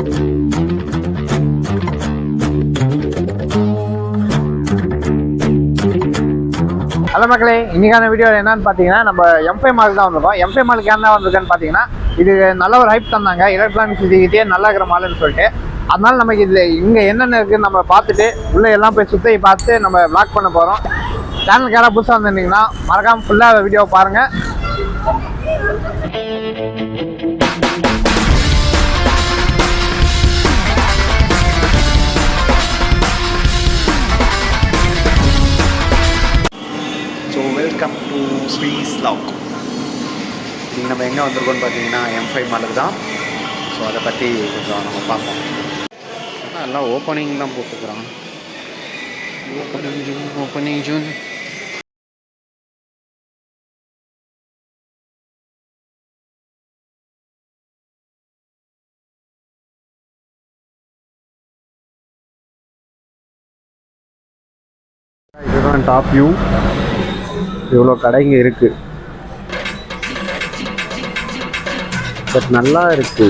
Hello மக்களே, இன்னைக்கான video என்னன்னு பார்த்தீங்கன்னா நம்ம M5 மாலுக்கு தான் வந்திருக்கோம். M5 மாலுக்கு என்ன வந்திருக்குன்னு பார்த்தீங்கன்னா, இது நல்ல ஒரு ஹைப் தந்தாங்க எலக்ட்ரானிக் சிட்டிக்கிட்டே நல்லா இருக்கிற மாலுன்னு சொல்லிட்டு. அதனால நமக்கு இதில் இங்கே என்னென்ன இருக்குன்னு நம்ம பார்த்துட்டு உள்ளே எல்லாம் போய் சுற்றி பார்த்து நம்ம விளாக் பண்ண போகிறோம். சேனலுக்கு யாராவது புதுசாக வந்திருந்தீங்கன்னா மறக்காமல் ஃபுல்லாக வீடியோ பாருங்கள். Welcome to Swiss lock. இன்றைக்கி நம்ம எங்கே வந்திருக்கோம்னு பார்த்தீங்கன்னா M5 மாலுக்கு தான். ஸோ அதை பற்றி கொஞ்சம் நம்ம பார்ப்போம். ஆனால் எல்லாம் ஓப்பனிங் தான் போட்டுக்கிறாங்க. ஓப்பனிங் ஜூன் இதுதான் டாப் வியூ. இவ்வளோ கடைங்க இருக்குது, பட் நல்லா இருக்கு.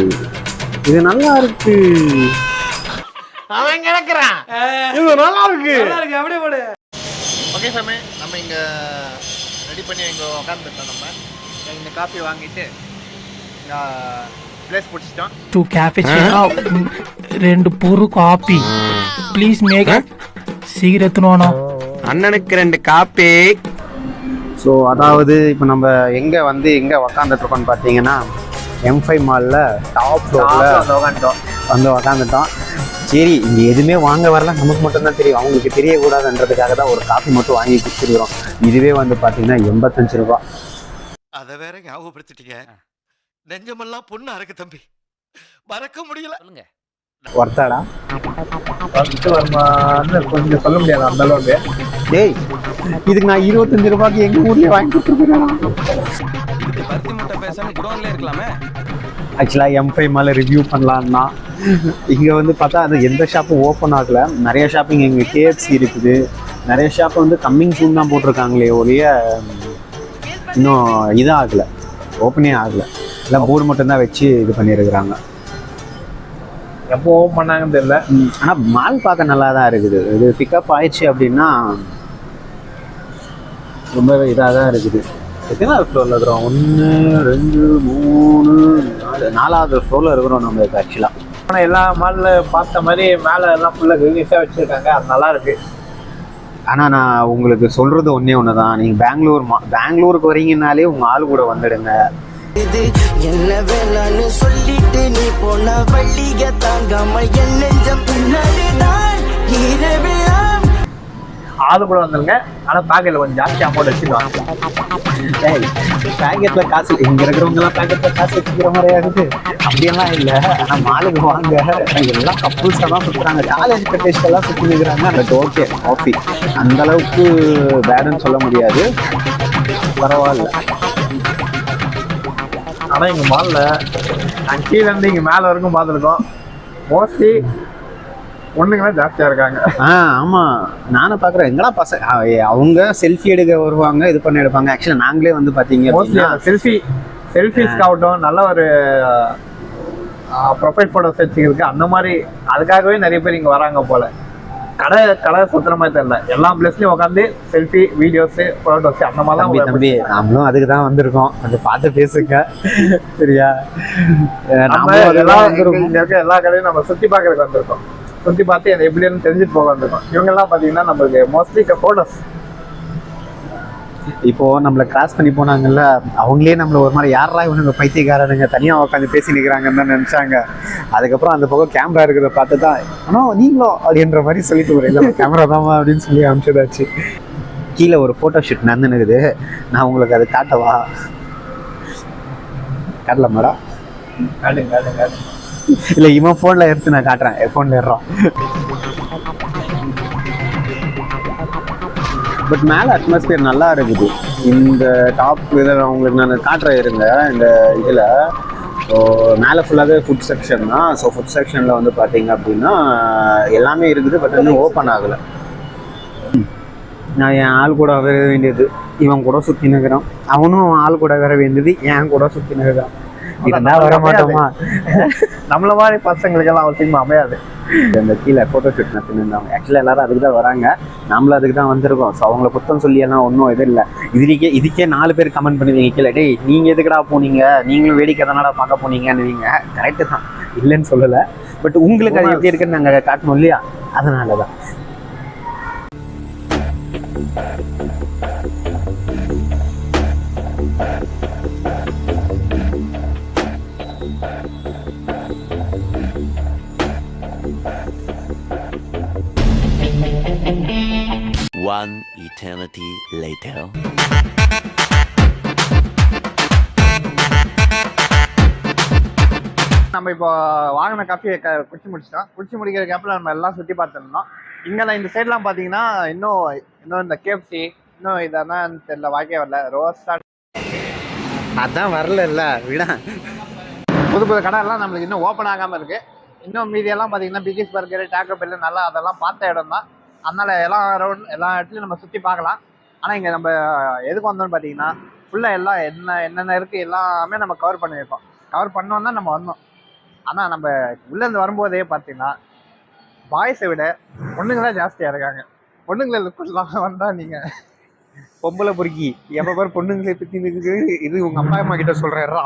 இது நல்லா இருக்கு. அவன் கிடக்குறான். இது நல்லா இருக்கு. அப்படியே போடு. ஓகே சாமி, நம்ம இங்கே ரெடி பண்ணி இங்கே உட்காந்துட்டோம். நம்ம இந்த காஃபி வாங்கிட்டு பிளேஸ் பிடிச்சிட்டோம். 2 cappuccino, 2 puru coffee. Please make சீக்கிரத்துனோனோ. அண்ணனுக்கு 2 காப்பி. ஸோ அதாவது இப்போ நம்ம எங்கே உக்காந்துட்ருக்கோன்னு பார்த்தீங்கன்னா M5 மாலில் டாப் ஃப்ளோரில் வந்து உக்காந்துட்டோம். சரி, இங்கே எதுவுமே வாங்க வரல, நமக்கு மட்டும்தான் தெரியும், அவங்களுக்கு தெரியக்கூடாதுன்றதுக்காக தான் ஒரு காஃபி மட்டும் வாங்கி குடிச்சிருக்கிறோம். இதுவே வந்து பார்த்தீங்கன்னா 85 ரூபா. அதை வேற ஞாபகப்படுத்திட்டீங்க. நெஞ்சமெல்லாம் பொண்ணு அறக்கு தம்பி, மறக்க முடியல. சொல்லுங்க, ஒர்த்தாடா? கொஞ்சம் சொல்ல முடியாது அந்த அளவுக்கு. டேய், இதுக்கு நான் 25 ரூபாய்க்கு எங்கள் ஊர்லேயே வாங்கி கொடுத்துருக்கேன். பருத்தி மூட்டை பேசாம குடோன்ல இருக்கலாமே. ஆக்சுவலாக M5 மாலை ரிவ்யூ பண்ணலான்னா இங்கே வந்து பார்த்தா அது எந்த ஷாப்பும் ஓப்பன் ஆகலை. நிறைய ஷாப்பிங் இங்கே KFC இருக்குது, நிறைய ஷாப் வந்து கம்மிங் சூன் தான் போட்டிருக்காங்களே ஒழிய இன்னும் இதாக ஆகலை, ஓப்பனே ஆகலை. எல்லாம் போர்டு மட்டும்தான் வச்சு இது பண்ணியிருக்கிறாங்க. எப்போ ஓப்பன் பண்ணாங்கன்னு தெரியல. ஆனால் மால் பார்க்க நல்லா தான் இருக்குது. இது பிக்கப் ஆயிடுச்சு அப்படின்னா ரொம்பவே இதாக தான் இருக்குது. எத்தனாவது ஃப்ளோரில் இருக்கிறோம்? 1 2 3 4 4வது ஃப்ளோரில் இருக்கிறோம் நம்ம இப்போ ஆக்சுவலாக. ஆனால் எல்லா மாலில் பார்த்த மாதிரி மேலே எல்லாம் ஃபுல்லாக ரிலீஸாக வச்சுருக்காங்க, அது நல்லா இருக்குது. ஆனால் நான் உங்களுக்கு சொல்கிறது ஒன்று தான், நீங்கள் பெங்களூருக்கு வரீங்கன்னாலே உங்கள் ஆள் கூட வந்துடுங்க. என்ன வேணான்னு சொல்லிட்டு நீ போன வள்ளிய தாங்காம என் நெஞ்சம் பின்னாடிதான் ஆளு கூட வந்துருங்க. ஆனால் பேக்கெட்டில் கொஞ்சம் ஜாஸ்தி அமௌண்ட் வச்சுருவாங்க. பேக்கெட்டில் காசு இங்கே இருக்கிறவங்கலாம் பேக்கெட்டில் காசு வச்சுக்கிற மாதிரி ஆகுது. அப்படியெல்லாம் இல்லை. ஆனால் மாலுக்கு வாங்க, எல்லாம் கப்புள்ஸாக தான் சுற்றுறாங்க, காலேஜ் கட்டேஜ்க்கெல்லாம் சுற்றி நிற்கிறாங்க. பட் ஓகே, காஃபி அந்தளவுக்கு பேடுன்னு சொல்ல முடியாது, பரவாயில்ல. ஆனால் எங்கள் மாலில் நாங்கள் கீழேருந்து இங்கே மேலே வரைக்கும் பார்த்துருக்கோம். மோஸ்ட்லி பொண்ணுங்களாம் ஜாஸ்தியாக இருக்காங்க. ஆமாம், நானும் பார்க்குறேன். எங்கடா பசங்க அவங்க செல்ஃபி எடுக்க வருவாங்க, இது பண்ணி எடுப்பாங்க. ஆக்சுவலாக நாங்களே வந்து பார்த்தீங்க மோஸ்ட்லி செல்ஃபிஸ்க்கு ஆகட்டும், நல்ல ஒரு ப்ரொஃபைல் ஃபோட்டோஸ் வச்சுக்கிறதுக்கு அந்த மாதிரி அதுக்காகவே நிறைய பேர் இங்கே வராங்க போல். கடை சுற்றுற மாதிரி தெரியல, எல்லா பிளேஸ்லையும் உட்காந்து செல்ஃபி, வீடியோஸு, ஃபோட்டோஸு அந்த மாதிரி தான். தம்பி, நம்மளும் அதுக்கு தான் வந்திருக்கோம். கொஞ்சம் பார்த்து பேசுங்க, சரியா? எல்லா கடையும் நம்ம சுற்றி பார்க்கறதுக்கு வந்திருக்கோம். சுற்றி பார்த்து அதை எப்படின்னு தெரிஞ்சுட்டு போக வந்திருக்கோம். இவங்கெல்லாம் பார்த்தீங்கன்னா நம்மளுக்கு மோஸ்ட்லி ஃபோட்டோஸ். இப்போது நம்மளை கிராஸ் பண்ணி போனாங்கல்ல, அவங்களே நம்மளை ஒரு மாதிரி யாரா இவனுங்க பைத்தியக்காரனுங்க தனியாக உட்காந்து பேசி நிற்கிறாங்கன்னு தான் நினச்சாங்க. அதுக்கப்புறம் அந்த பக்கம் கேமரா இருக்கிறத பார்த்து தான், ஆனால் நீங்களும் அப்படின்ற மாதிரி சொல்லிட்டு ஒரு இல்லை கேமரா தாமா அப்படின்னு சொல்லி அனுப்பிச்சதாச்சு. கீழே ஒரு ஃபோட்டோ ஷூட் நடந்துனுக்குது, நான் உங்களுக்கு அதை காட்டவா? காட்டலாமாடா? காட்டுங்க. இல்லை, இவன் ஃபோனில் எடுத்து நான் காட்டுறேன், ஃபோனில் ஏறுறான். பட் மேலே அட்மாஸ்பியர் நல்லா இருக்குது. இந்த டாப் இதில் உங்களுக்கு நான் காட்டுறேன் இருங்க. இந்த இதில் ஸோ மேலே ஃபுல்லாகவே ஃபுட் செக்ஷன் தான். ஸோ ஃபுட் செக்ஷனில் வந்து பார்த்தீங்க அப்படின்னா எல்லாமே இருக்குது, பட் இன்னும் ஓப்பன் ஆகலை. நான் என் ஆள் கூட வர வேண்டியது, இவன் கூட சுற்றி நிற்கிறான். அவனும் ஆள் கூட வர வேண்டியது, என் கூட சுற்றி நிற்கிறான். இருந்தா வர மாட்டோமா? நம்மள மாதிரி பசங்களுக்கெல்லாம் ஒரு டீம் அமையாது. இந்த கீழே ஃபோட்டோ ஷூட் நடத்திருந்தாங்க. ஆக்சுவலாக எல்லாரும் அதுக்கு தான் வராங்க, நம்மளும் அதுக்கு தான் வந்திருக்கோம். ஸோ அவங்கள புத்தம் சொல்லி எல்லாம் ஒன்றும் இது இல்லை. இதுக்கே 4 பேர் கமெண்ட் பண்ணுவீங்க கீழே, டேய் நீங்கள் எதுக்குடா போனீங்க, நீங்களும் வேடிக்கை தானடா பார்க்க போனீங்கன்னு. கரெக்டு தான், இல்லைன்னு சொல்லலை. பட் உங்களுக்கு அது எப்படி இருக்குன்னு நாங்கள் காட்டணும் இல்லையா, அதனால தான். One eternity later. நம்ம இப்போ வாங்கின காஃபியை குடிச்சு முடிச்சிட்டோம். குடிச்சு முடிக்கிற கேப்பில் நம்ம எல்லாம் சுற்றி பார்த்துருந்தோம். இங்கெல்லாம் இந்த சைட்லாம் பார்த்தீங்கன்னா இன்னும் இந்த கேஎஃப்சி இன்னும் இதெல்லாம் தெரியல, வாய்க்கே வரல. ரோஸ்டா அதான் வரல விட. புது கடை எல்லாம் நம்மளுக்கு இன்னும் ஓப்பன் ஆகாமல் இருக்குது. இன்னும் மீதியெல்லாம் பார்த்தீங்கன்னா பிகிஸ் பர்கர், டாக்கோ பெல் நல்லா அதெல்லாம் பார்த்த இடம் தான். அதனால் எல்லா இடத்துலையும் நம்ம சுற்றி பார்க்கலாம். ஆனால் இங்கே நம்ம எதுக்கு வந்தோம்னு பார்த்தீங்கன்னா ஃபுல்லாக எல்லாம் என்னென்ன இருக்குது எல்லாமே நம்ம கவர் பண்ணியிருக்கோம். கவர் பண்ணோம் தான் நம்ம வந்தோம். ஆனால் நம்ம உள்ளேருந்து வரும்போதே பார்த்தீங்கன்னா பாய்ஸை விட பொண்ணுங்க தான் ஜாஸ்தியாக இருக்காங்க. பொண்ணுங்களை லுக்குலாம் வந்தால் நீங்கள் பொம்பளை பொறுக்கி எப்போ பாரு பொண்ணுங்களை பற்றி இது உங்கள் அப்பா அம்மா கிட்ட சொல்கிறா.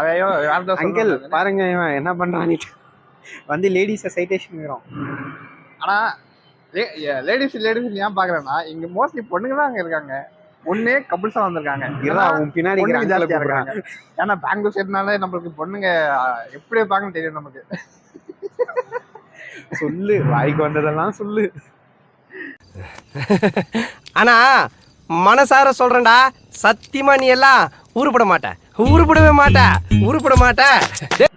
அதையோ அங்கிள் பாருங்க இவன் என்ன பண்ணுறான்னு வந்து லேடிஸை சைட்டேஷன் வரும். ஆனால் லேடிஸ் ஏன் பார்க்குறேன்னா இங்கே மோஸ்ட்லி பொண்ணுங்க தான் அங்கே இருக்காங்க. ஒன்னே கப்புள்ஸாக வந்திருக்காங்க. இதெல்லாம் பின்னாடி ஜாஸ்தியாக இருக்காங்க. ஏன்னா பெங்களூர் சைட்னாலே நம்மளுக்கு பொண்ணுங்க எப்படி இருப்பாங்கன்னு தெரியும் நமக்கு. சொல்லு, வாய்க்கு வந்ததெல்லாம் சொல்லு. ஆனா மனசார சொல்றேன்டா, சத்தியமா நீ எல்லாம் உருப்பட உருப்படவே மாட்ட.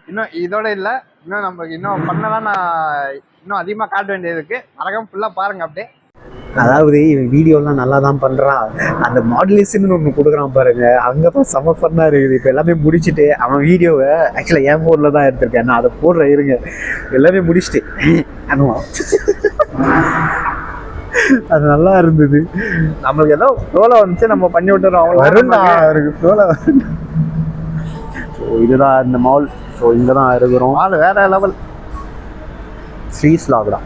இன்னும் இதோட இல்லை, இன்னும் நமக்கு இன்னும் பண்ணலாம். நான் இன்னும் அதிகமாக காட்ட வேண்டியது இருக்கு. மறக்காம ஃபுல்லாக பாருங்க. அப்படியே அதாவது இவன் வீடியோலாம் நல்லா தான் பண்ணுறான். அந்த மாடுலேஷன் ஒன்று கொடுக்குறான் பாருங்க, அங்கே தான் செம ஃபன்னாக இருக்குது. இப்போ எல்லாமே முடிச்சுட்டு அவன் வீடியோவை ஆக்சுவலாக என் ஃபோனில் தான் எடுத்திருக்கேன். நான் அதை போடுறேன் இருங்க. எல்லாமே முடிச்சுட்டு அனுவா அது நல்லா இருந்தது. நம்மளுக்கு ஏதோ ஃப்ளோவில் வந்துச்சு, நம்ம பண்ணி விட்டுறோம். வருண்டா அவருக்கு ஃப்ளோவில் வரும். ஸோ இதுதான் இந்த மால். ஸோ இங்கே தான் இருக்கிறோம். மால் வேற லெவல். ஸ்ரீஸ் லாக்டா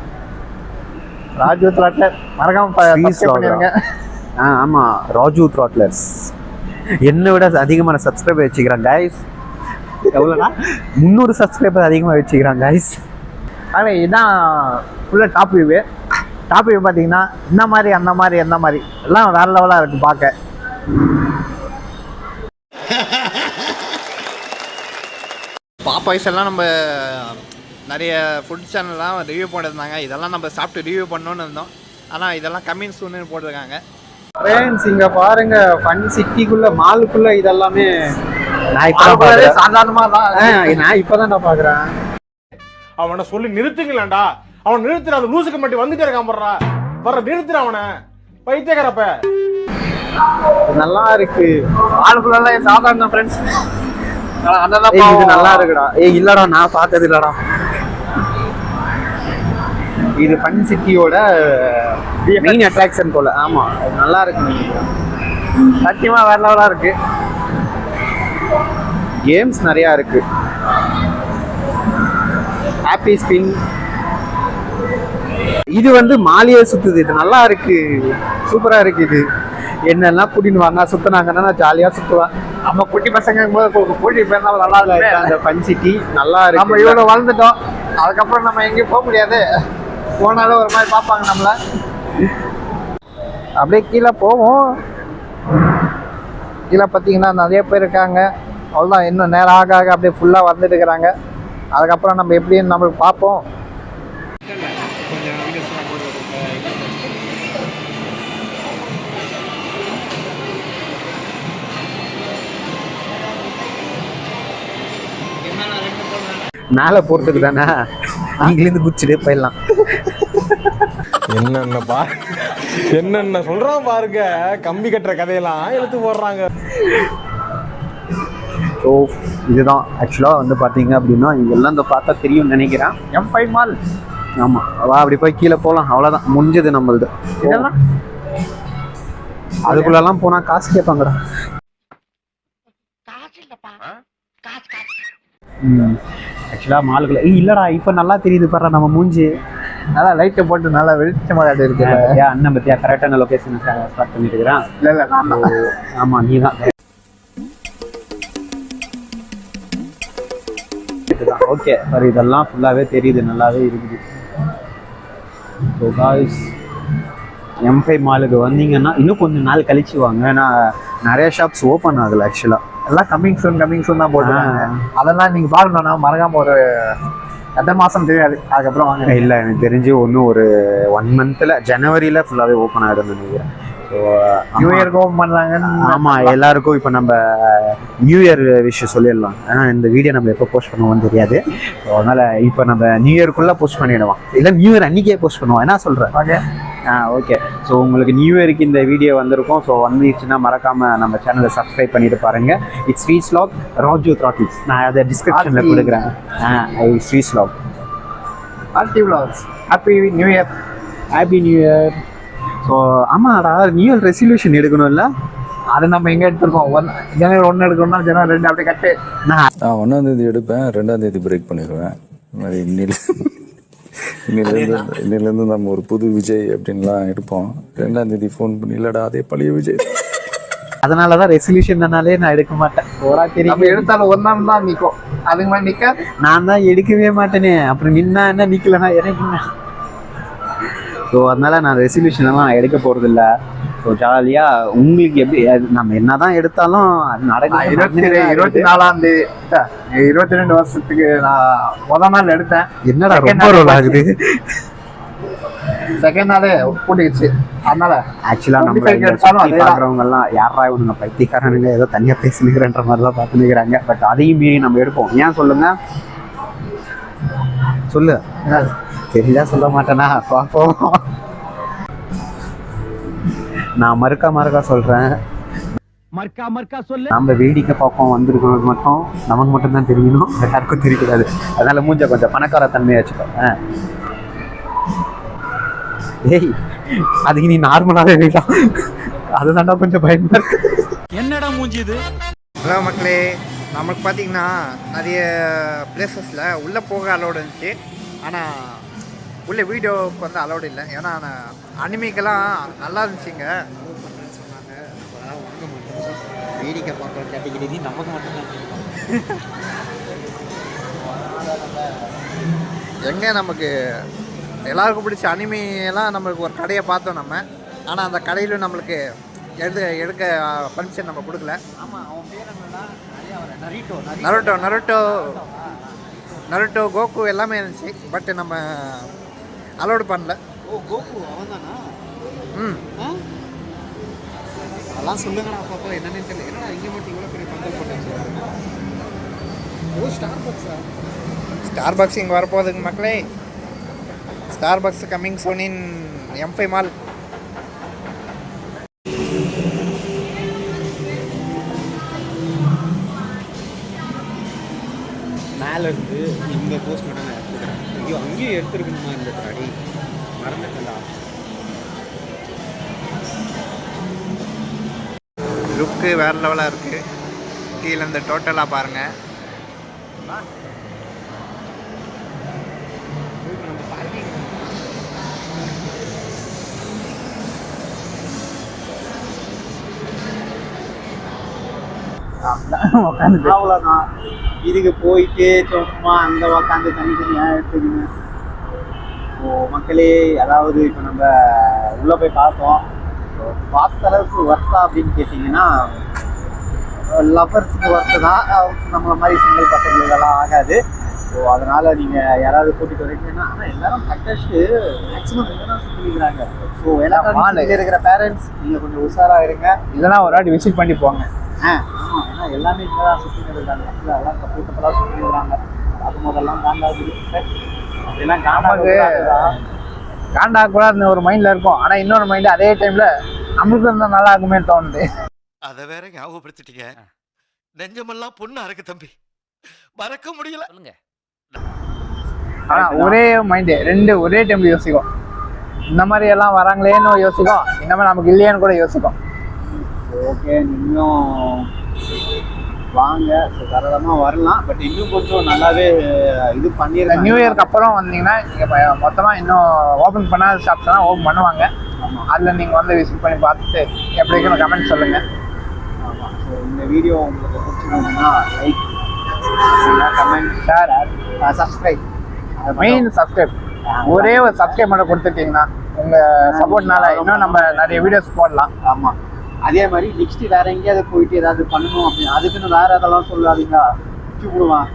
ராஜு த்ராட்லர் மறக்காம பண்ணிருங்க. ஆமாம், ராஜு த்ராட்லர்ஸ் என்னை விட அதிகமான சப்ஸ்கிரைபர் வச்சுக்கிறான் கைஸ். எவ்வளோனா 300 சப்ஸ்கிரைபர் அதிகமாக வச்சுக்கிறான் கைஸ். ஆனால் இதுதான் ஃபுல்லாக டாப் வியூ. டாப் வியூ பார்த்தீங்கன்னா இந்த மாதிரி அந்த மாதிரி எந்த மாதிரி எல்லாம் வேற லெவலாக இருக்குது பார்க்க. பாப்பாய்ஸ் எல்லாம் நம்ம நிறைய ஃபுட் சேனல்லாம் ரிவ்யூ போட்டிருந்தாங்க. இதெல்லாம் நம்ம சாப்பிட்டு ரிவ்யூ பண்ணணும்னு இருந்தோம். ஆனால் இதெல்லாம் கம்மிங் சூன்னு போட்டிருக்காங்க. ஃப்ரெண்ட்ஸ் இங்கே பாருங்க, ஃபன் சிட்டிக்குள்ள மாலுக்குள்ள இதெல்லாமே நான் இப்போ சாதாரணமாக தான் நான் இப்போ தான் பார்க்குறேன். அவனை சொல்லி நிறுத்துங்களேன்டா. அவன் நிறுத்துற, அந்த லூசுக்கு மட்டும் வந்துட்டே இருக்கான். வர்ற நிறுத்துற அவனை, பைத்தியக்காரப்ப. நல்லா இருக்கு. ஆளுக்குள்ள சாதாரண ஃப்ரெண்ட்ஸ் அதெல்லாம் இது நல்லா இருக்குடா. இல்லடா நான் பார்த்தது இல்லடா. இது ஃபன் சிட்டியோட மெயின் அட்ராக்ஷன் போல. ஆமா, அது நல்லா இருக்கு. சத்தியமா வேற லெவலா இருக்கு. கேம்ஸ் நிறையா இருக்கு. ஹாப்பி ஸ்பின் இது வந்து மாலியே சுத்துது. இது நல்லா இருக்கு, சூப்பரா இருக்கு. இது என்னெல்லாம் கூட்டின்னு வாங்க சுத்தினாங்கன்னா நான் ஜாலியா சுத்துவேன். நம்ம குட்டி பசங்க கூட்டி போயிருந்தா நல்லா இருக்கு. அந்த ஃபன் சிட்டி நல்லா இருக்கு. நம்ம இவ்வளவு வளர்ந்துட்டோம், அதுக்கப்புறம் நம்ம எங்கேயும் போக முடியாது. போனாலும் ஒரு மாதிரி பார்ப்பாங்க நம்மள. அப்படியே கீழே போவோம். கீழே பார்த்தீங்கன்னா நிறைய பேர் இருக்காங்க. அவ்வளோதான், இன்னும் நேரம் ஆக ஆக அப்படியே ஃபுல்லாக வந்துட்டு இருக்கிறாங்க. அதுக்கப்புறம் நம்ம எப்படின்னு நம்மளுக்கு பார்ப்போம். மேலே போகிறதுக்கு தானே, அங்கிலேருந்து குச்சிட்டே போயிடலாம். என்னென்ன சொல்றான் பாருங்க, கம்பி கட்டுற கதையெல்லாம் எடுத்து போடுறாங்க. ஸோ இதுதான் ஆக்சுவலாக வந்து பார்த்தீங்க அப்படின்னா இங்கெல்லாம் இந்த பார்த்தா தெரியும்னு நினைக்கிறேன். M5 mall. ஆமாம், அப்படி போய் கீழே போகலாம். அவ்வளோதான், முடிஞ்சது நம்மளது. இதெல்லாம் அதுக்குள்ளெல்லாம் போனால் காசு கேட்பாங்கடா. காசு இல்லப்பா ஆக்சுவலாக மாலுக்குள்ள இல்லைடா இப்போ நல்லா தெரியுது பாரு நம்ம மூஞ்சி. நல்லா லைட்டை போட்டு நல்லா வெளிச்சமாக இருக்கு. அண்ணன் பத்தியா கரெக்டான லொக்கேஷன் ஸ்டார்ட் பண்ணிட்டு இருக்கிறான். இல்லை ஆமாம் நீ தான். ஓகே சார், இதெல்லாம் ஃபுல்லாகவே தெரியுது, நல்லாவே இருக்குது. ஸோ காய்ஸ், M5 மாலுக்கு வந்தீங்கன்னா இன்னும் கொஞ்சம் நாள் கழிச்சு வாங்க. ஏன்னா நிறைய ஷாப்ஸ் ஓப்பன் ஆகலை ஆக்சுவலாக. எல்லாம் கம்மிங் சூன் தான் போட்டுருக்காங்க. அதெல்லாம் நீங்கள் பார்க்கணுன்னா மறக்காம ஒரு எத்தனை மாதம் தெரியாது, அதுக்கப்புறம் வாங்க. இல்லை எனக்கு தெரிஞ்சு ஒரு 1 மந்த்தில் ஜனவரியில் ஃபுல்லாகவே ஓப்பன் ஆகிடும் நினைக்கிறேன். ஸோ நியூ இயருக்கு ஓப்பன் பண்ணுறாங்கன்னு. ஆமாம், எல்லாருக்கும் இப்போ நம்ம நியூ இயர் விஷயம் சொல்லிடலாம். ஏன்னா இந்த வீடியோ நம்ம எப்போ போஸ்ட் பண்ணுவோம்னு தெரியாது. ஸோ அதனால் இப்போ நம்ம நியூ இயர்க்குள்ளே போஸ்ட் பண்ணிவிடுவோம், இல்லை நியூ இயர் அன்றைக்கே போஸ்ட் பண்ணுவோம். என்ன சொல்கிறேன்? Okay okay. ஸோ உங்களுக்கு நியூ இயருக்கு இந்த வீடியோ வந்திருக்கும். ஸோ வந்துச்சுன்னா மறக்காமல் நம்ம சேனலை சப்ஸ்கிரைப் பண்ணிட்டு பாருங்கள். It's sweet vlog Raju throttles. நான் அதை டிஸ்கிரிப்ஷனில் கொடுக்குறேன். Sweet vlog RT vlogs. Happy new year. Happy new year. So ஆமாடா, நியூ இயர் ரெசல்யூஷன் எடுக்கணும்ல, அது நம்ம எங்கே எடுத்துருக்கோம். ஜனவரி 1 எடுக்கணும்னா ஜனவரி 2 அப்படியே கட்டு. நான் 1ஆம் தேதி எடுப்பேன், 2ஆம் தேதி பிரேக் பண்ணிடுவேன். இன்னிலேருந்து நம்ம ஒரு புது விஜய் அப்படின்லாம் எடுப்போம். 2ஆம் தேதி ஃபோன் பண்ணி இல்லடா அதே பழைய விஜய். அதனால தான் ரெசல்யூஷன்னாலே நான் எடுக்க மாட்டேன். நம்ம எடுத்தாலும் 1 நாள் தான் நிற்கும், அதுக்கு மேலே நிற்க நான் தான் எடுக்கவே மாட்டேனே. அப்புறம் நின்னா என்ன, நிற்கலன்னா இறங்கினேன். ஸோ அதனால நான் ரெசல்யூஷன்லாம் எடுக்க போகிறதில்ல. ஸோ ஜாலியாக உங்களுக்கு எப்படி நம்ம என்ன தான் எடுத்தாலும் அது நடக்கும். 24ஆம் தேதி 22 வருஷத்துக்கு நான் முதல் நாள் எடுத்தேன். என்னடா ரொம்ப ரோல் ஆகுது. செகண்ட் நாளே கூட்டிடுச்சு. அதனால ஆக்சுவலாக நம்ம பார்க்குறவங்கலாம் யாரா இவனுங்க பைத்தியக்காரனுங்க ஏதோ தனியாக பேசினுக்கிறன்ற மாதிரிலாம் பார்த்துனுக்கிறாங்க. பட் அதையும் மீறி நம்ம எடுப்போம். ஏன் சொல்லுங்க, சொல்லு. தெரிஞ்சா சொல்ல மாட்டேனா, பார்ப்போம். நான் மறுக்கா சொல்கிறேன். நம்ம வேடிக்கை பார்ப்போம். வந்திருக்கிறது மட்டும் நமக்கு மட்டும்தான் தெரியணும், யாருக்கும் தெரியக்கூடாது. அதனால மூஞ்ச கொஞ்சம் பணக்கார தன்மையை வச்சுக்கோ. ஏய், அதுக்கு நீ நார்மலாகவே வேண்டாம், அதுதான்டா கொஞ்சம் பயமா இருக்கு. என்னடா மூஞ்சி இது? ஹலோ மக்களே, நமக்கு பார்த்தீங்கன்னா நிறைய பிளேசஸில் உள்ளே போக அலோடு இருந்துச்சு. ஆனால் உள்ளே வீடியோவுக்கு வந்து அலோடு இல்லை. ஏன்னா அனிமிக்கெல்லாம் நல்லா இருந்துச்சுங்க. சொன்னாங்க நம்மளால் வாங்க மாட்டோம். வேடிக்கை பார்க்குற கேட்டகிரி நமக்கு மட்டும்தான். எங்கே நமக்கு எல்லாருக்கும் பிடிச்ச அனிமையெல்லாம் நம்மளுக்கு ஒரு கடையை பார்த்தோம் நம்ம. ஆனால் அந்த கடையில் நம்மளுக்கு எடுக்க பர்மிஷன் நம்ம கொடுக்கல. நருட்டோ கோகு எல்லாமே இருந்துச்சு. பட் நம்ம அலோடு பண்ணல. கோகு அவன் தானா? அதெல்லாம் சொல்லுங்கண்ணா பாப்பா, என்னன்னு தெரியல. என்னடா இங்கே மட்டும் இவ்வளோ பெரிய பந்தல் போட்டாச்சு. ஸ்டார் பாக்ஸ் இங்கே வரப்போகுதுங்க மக்களே. ஸ்டார் பாக்ஸ் கம்மிங் சூன் இன் M5 மால். மேலேருந்து இந்த போஸ்ட் மட்டும் நான் எடுத்துக்கிறேன். ஐயோ, அங்கேயும் எடுத்துருக்கணுமா இந்த அடி மறந்துட்டா. லுக்கு வேறு லெவலாக இருக்குது. கீழே இந்த டோட்டலாக பாருங்கள். அவ்வளோதான். இதுக்கு போயிட்டு சும்மா அங்கே உக்காந்து தனித்தனியாக எடுத்துக்கணும். ஸோ மக்களே, அதாவது இப்போ நம்ம உள்ளே போய் பார்த்தோம். ஸோ பார்த்த அளவுக்கு ஒர்த்தா அப்படின்னு கேட்டிங்கன்னா லவ்வர்ஸுக்கு ஒர்த்து தான். நம்மளை மாதிரி சிங்கிள் பசங்களுக்கெல்லாம் ஆகாது. ஸோ அதனால் நீங்கள் யாராவது கூட்டிகிட்டு வரீங்கன்னா, ஆனால் எல்லாரும் கட்டஸ்ட்டு மேக்ஸிமம் இதெல்லாம் சுற்றிக்கிறாங்க. ஸோ எல்லாம் இருக்கிற பேரண்ட்ஸ் நீங்கள் கொஞ்சம் உஷாராக இருங்க. இதெல்லாம் ஒரு வாட்டி விசிட் பண்ணி போங்க. ஆமாம், ஏன்னா எல்லாமே இங்கே தான் சுற்றிட்டு இருக்காங்க. எல்லாம் கூட்டத்தெல்லாம் சுற்றி வராங்க. அது முதல்லாம் காண்டாகுது. அப்படிலாம் காண்டாகக்கூடாதுன்னு ஒரு மைண்டில் இருக்கும். ஆனால் இன்னொரு மைண்டு அதே டைமில் நம்மளுக்கு இருந்தால் நல்லா இருக்குமே தோணுது. அதை வேற ஞாபகப்படுத்திட்டீங்க. நெஞ்சமெல்லாம் பொண்ணு அறக்கு தம்பி, மறக்க முடியல. ஆனால் ஒரே மைண்டு ரெண்டு ஒரே டைமில் யோசிக்கும். இந்த மாதிரி எல்லாம் வராங்களேன்னு யோசிக்கும், இந்த மாதிரி நமக்கு இல்லையான்னு கூட யோசிக்கும். ஓகே, இன்னும் வாங்க, ஸோ தாராளமாக வரலாம். பட் இன்னும் கொஞ்சம் நல்லாவே இது பண்ணியிருக்காங்க. நியூ இயர்க்கு அப்புறம் வந்தீங்கன்னா இங்கே மொத்தமாக இன்னும் ஓப்பன் பண்ணாத ஷாப்ஸ்லாம் ஓப்பன் பண்ணுவாங்க. அதில் நீங்கள் வந்து விசிட் பண்ணி பார்த்துட்டு எப்படி இருக்குன்னு கமெண்ட் சொல்லுங்கள். ஆமாம். ஸோ இந்த வீடியோ உங்களுக்கு பிடிச்சிருந்ததுன்னா like, comment, share, subscribe. Main subscribe, ஒரே ஒரு சப்ஸ்கிரைப் மட்டும் கொடுத்துட்டீங்கன்னா உங்கள் சப்போர்ட்னால இன்னும் நம்ம நிறைய வீடியோஸ் போடலாம். ஆமாம். அதே மாதிரி நெக்ஸ்ட் வேற எங்கேயாவது போயிட்டு ஏதாவது பண்ணணும் அப்படின்னு அதுக்குன்னு வேற அதெல்லாம் சொல்லாதீங்களா, கூப்பிடுவான்.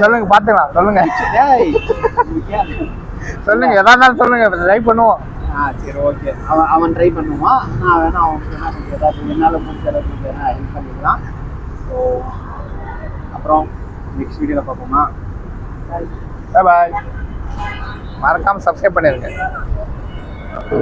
சொல்லுங்க பார்த்துக்கலாம். சொல்லுங்க எதா இருந்தாலும் சொல்லுங்க, ட்ரை பண்ணுவோம். சரி, ஓகே. அவன் ட்ரை பண்ணுவான். நான் வேணா அவனுக்கு வேணா கொஞ்சம் ஏதாவது என்னால் முடிஞ்ச அளவுக்கு வேணா ஹெல்ப் பண்ணிக்கலாம். ஸோ அப்புறம் நெக்ஸ்ட் வீடியோவில் பார்ப்போமா? பாய். மறக்காமல் சப்ஸ்கிரைப் பண்ணிடுங்க.